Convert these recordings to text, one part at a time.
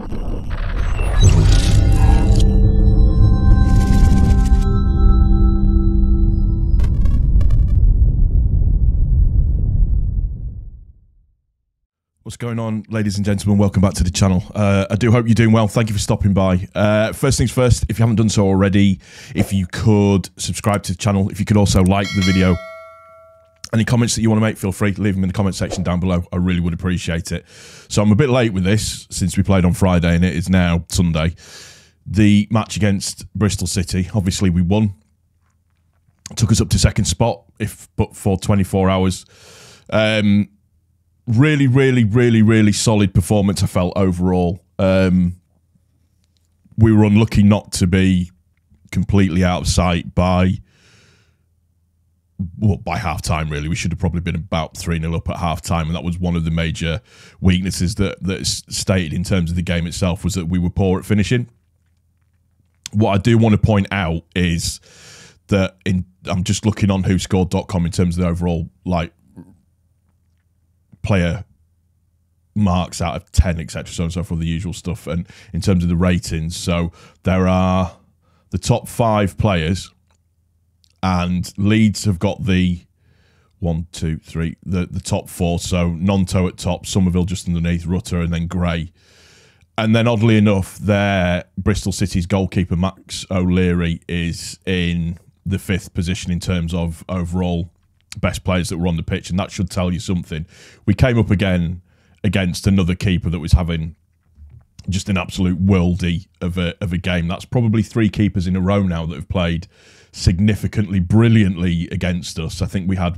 What's going on, ladies and gentlemen? Welcome back to the channel. I do hope you're doing well. Thank you for stopping by. First things first, if you haven't done so already, if you could subscribe to the channel, if you could also like the video. Any comments that you want to make, feel free to leave them in the comment section down below. I really would appreciate it. So I'm a bit late with this since we played on Friday and it is now Sunday. The match against Bristol City, obviously we won. Took us up to second spot, but for 24 hours. Really solid performance, I felt, overall. We were unlucky not to be completely out of sight by half-time, really. We should have probably been about 3-0 up at half-time, and that was one of the major weaknesses that's stated in terms of the game itself, was that we were poor at finishing. What I do want to point out is that I'm just looking on whoscored.com in terms of the overall, player marks out of 10, etc., so on and so forth, the usual stuff, and in terms of the ratings. So there are the top 5 players, and Leeds have got the 1, 2, 3, the top 4. So Nonto at top, Somerville just underneath, Rutter, and then Gray. And then oddly enough, Bristol City's goalkeeper Max O'Leary is in the 5th position in terms of overall best players that were on the pitch, and that should tell you something. We came up again against another keeper that was having just an absolute worldie of a game. That's probably 3 keepers in a row now that have played significantly, brilliantly against us. I think we had,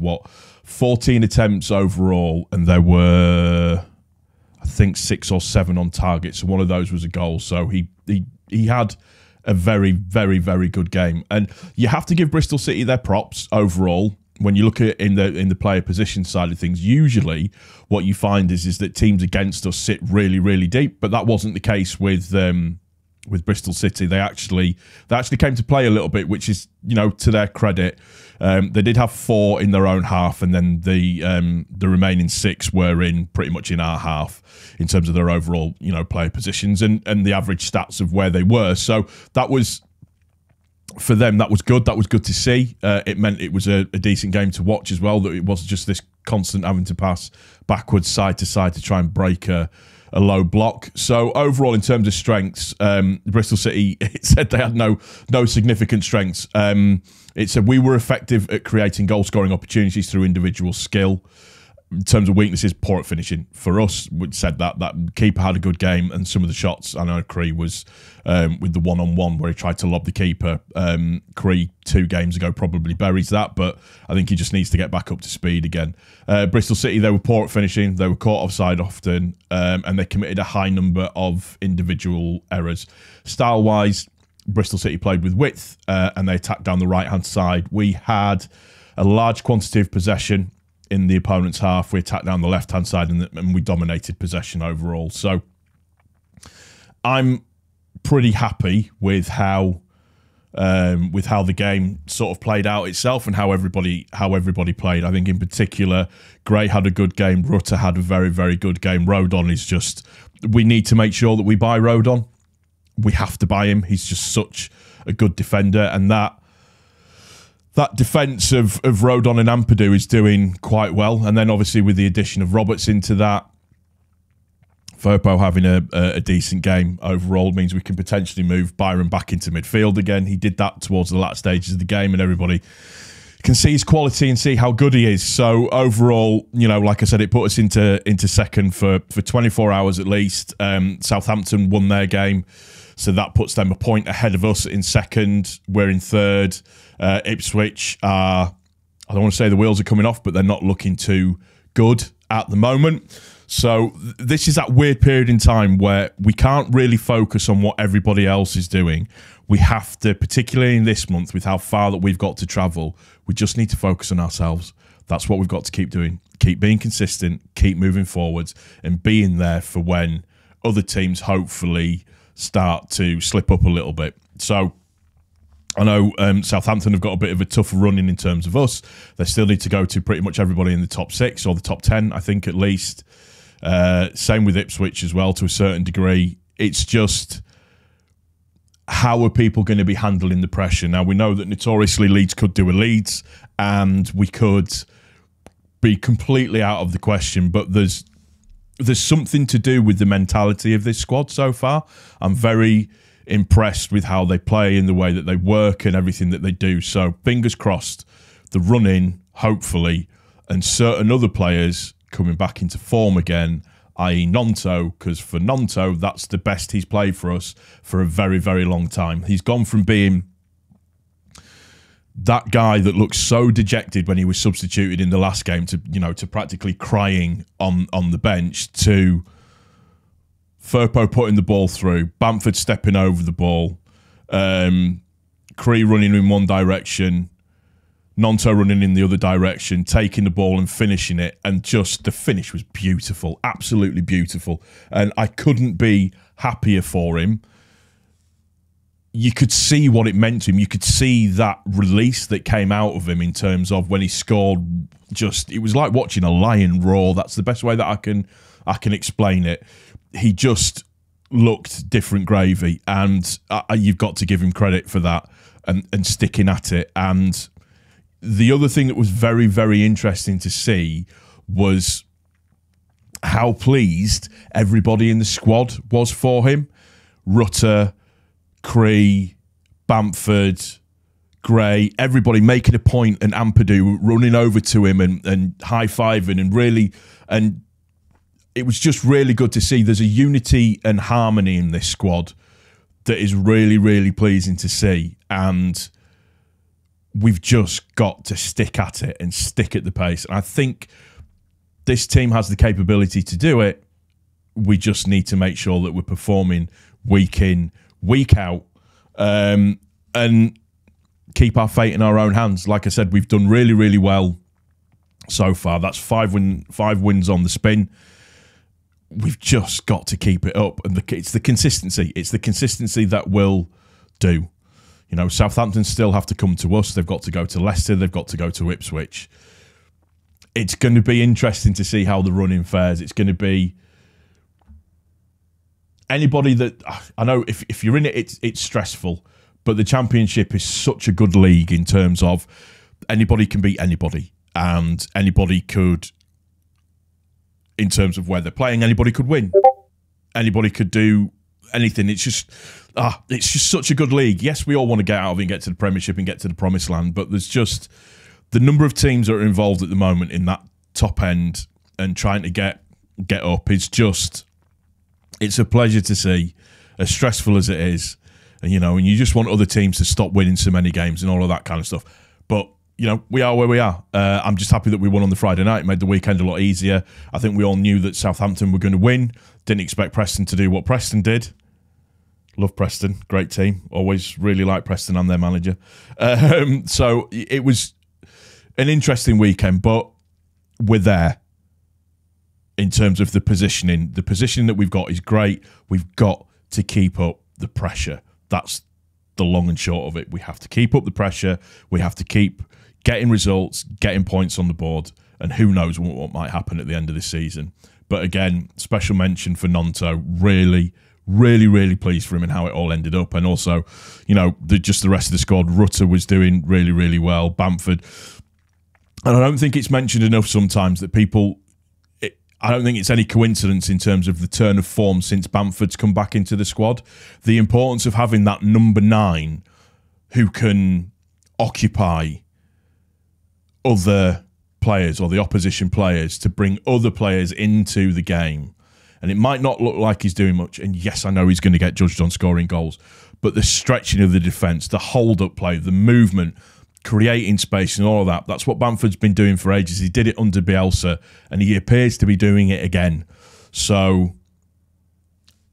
14 attempts overall, and there were, I think, 6 or 7 on target. So one of those was a goal. So he had a very good game. And you have to give Bristol City their props overall. When you look at it in the player position side of things, usually what you find is that teams against us sit really deep, but that wasn't the case with Bristol City. They actually came to play a little bit, which is, to their credit. They did have 4 in their own half, and then the remaining 6 were pretty much in our half in terms of their overall player positions and the average stats of where they were. So that was, for them, that was good. That was good to see. It meant it was a decent game to watch as well, that it wasn't just this constant having to pass backwards, side to side, to try and break a low block. So overall, in terms of strengths, Bristol City, it said they had no significant strengths. It said we were effective at creating goal-scoring opportunities through individual skill. In terms of weaknesses, poor at finishing. For us, we said that keeper had a good game, and some of the shots, I know Cree was with the one-on-one where he tried to lob the keeper. Cree 2 games ago probably buries that, but I think he just needs to get back up to speed again. Bristol City, they were poor at finishing. They were caught offside often, and they committed a high number of individual errors. Style-wise, Bristol City played with width, and they attacked down the right-hand side. We had a large quantity of possession in the opponent's half. We attacked down the left-hand side, and we dominated possession overall. So I'm pretty happy with how the game sort of played out itself and how everybody played. I think in particular, Gray had a good game. Rutter had a very good game. Rodon is just, we need to make sure that we buy Rodon. We have to buy him. He's just such a good defender, and that defence of Rodon and Ampadu is doing quite well. And then obviously with the addition of Roberts into that, Firpo having a decent game overall means we can potentially move Byron back into midfield again. He did that towards the latter stages of the game, and everybody can see his quality and see how good he is. So overall, like I said, it put us into second for 24 hours at least. Southampton won their game, so that puts them a point ahead of us in second. We're in third. Ipswich are, I don't want to say the wheels are coming off, but they're not looking too good at the moment. So this is that weird period in time where we can't really focus on what everybody else is doing. We have to, particularly in this month, with how far that we've got to travel, we just need to focus on ourselves. That's what we've got to keep doing. Keep being consistent, keep moving forwards, and being there for when other teams hopefully start to slip up a little bit. So I know Southampton have got a bit of a tough running in terms of us. They still need to go to pretty much everybody in the top 6 or the top 10, I think, at least. Same with Ipswich as well, to a certain degree. It's just, how are people going to be handling the pressure? Now, we know that notoriously Leeds could do a Leeds and we could be completely out of the question, but there's something to do with the mentality of this squad so far. I'm very impressed with how they play and the way that they work and everything that they do. So fingers crossed, the run-in, hopefully, and certain other players coming back into form again, i.e. Nonto, because for Nonto, that's the best he's played for us for a very, very long time. He's gone from being that guy that looked so dejected when he was substituted in the last game to practically crying on the bench, to Firpo putting the ball through, Bamford stepping over the ball, Cree running in one direction, Nonto running in the other direction, taking the ball and finishing it, and just the finish was beautiful, absolutely beautiful. And I couldn't be happier for him. You could see what it meant to him. You could see that release that came out of him in terms of when he scored. Just, it was like watching a lion roar. That's the best way that I can explain it. He just looked different gravy, and you've got to give him credit for that and sticking at it. And the other thing that was very, very interesting to see was how pleased everybody in the squad was for him. Rutter, Cree, Bamford, Gray, everybody making a point, and Ampadu running over to him and high-fiving, and it was just really good to see. There's a unity and harmony in this squad that is really, really pleasing to see, and we've just got to stick at it and stick at the pace. And I think this team has the capability to do it. We just need to make sure that we're performing week in, week out, and keep our fate in our own hands. Like I said, we've done really, really well so far. That's five wins on the spin. We've just got to keep it up, and it's the consistency. It's the consistency that will do. You know, Southampton still have to come to us. They've got to go to Leicester. They've got to go to Ipswich. It's going to be interesting to see how the run-in fares. It's going to be anybody that, I know if you're in it, it's stressful, but the Championship is such a good league in terms of anybody can beat anybody, and anybody could, in terms of where they're playing, anybody could win. Anybody could do anything. It's just such a good league. Yes, we all want to get out of it and get to the Premiership and get to the promised land, but there's just the number of teams that are involved at the moment in that top end and trying to get up is just, it's a pleasure to see, as stressful as it is. And, you know, and you just want other teams to stop winning so many games and all of that kind of stuff. But, you know, we are where we are. I'm just happy that we won on the Friday night. It made the weekend a lot easier. I think we all knew that Southampton were going to win. Didn't expect Preston to do what Preston did. Love Preston. Great team. Always really like Preston and their manager. So it was an interesting weekend, but we're there in terms of the positioning. The positioning that we've got is great. We've got to keep up the pressure. That's the long and short of it. We have to keep up the pressure. We have to keep getting results, getting points on the board, and who knows what might happen at the end of this season. But again, special mention for Nonto. Really, really, really pleased for him and how it all ended up. And also, you know, just the rest of the squad. Rutter was doing really, really well. Bamford. And I don't think it's mentioned enough sometimes that people, I don't think it's any coincidence in terms of the turn of form since Bamford's come back into the squad. The importance of having that number 9 who can occupy other players or the opposition players to bring other players into the game. And it might not look like he's doing much. And yes, I know he's going to get judged on scoring goals. But the stretching of the defence, the hold-up play, the movement, creating space and all of that, that's what Bamford's been doing for ages. He did it under Bielsa and he appears to be doing it again. So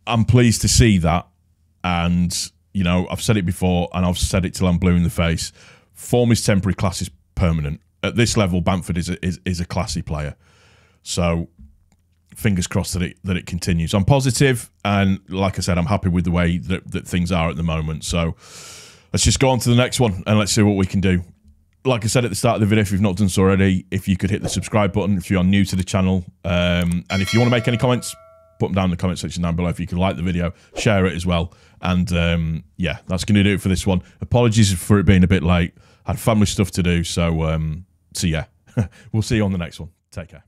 I'm pleased to see that. And, you know, I've said it before and I've said it till I'm blue in the face. Form is temporary, class is permanent. At this level, Bamford is a classy player. So fingers crossed that it continues. I'm positive, and like I said, I'm happy with the way that things are at the moment. So let's just go on to the next one and let's see what we can do. Like I said at the start of the video, if you've not done so already, if you could hit the subscribe button if you're new to the channel. And if you want to make any comments, put them down in the comment section down below if you can like the video, share it as well. And yeah, that's going to do it for this one. Apologies for it being a bit late. I had family stuff to do, so yeah. We'll see you on the next one. Take care.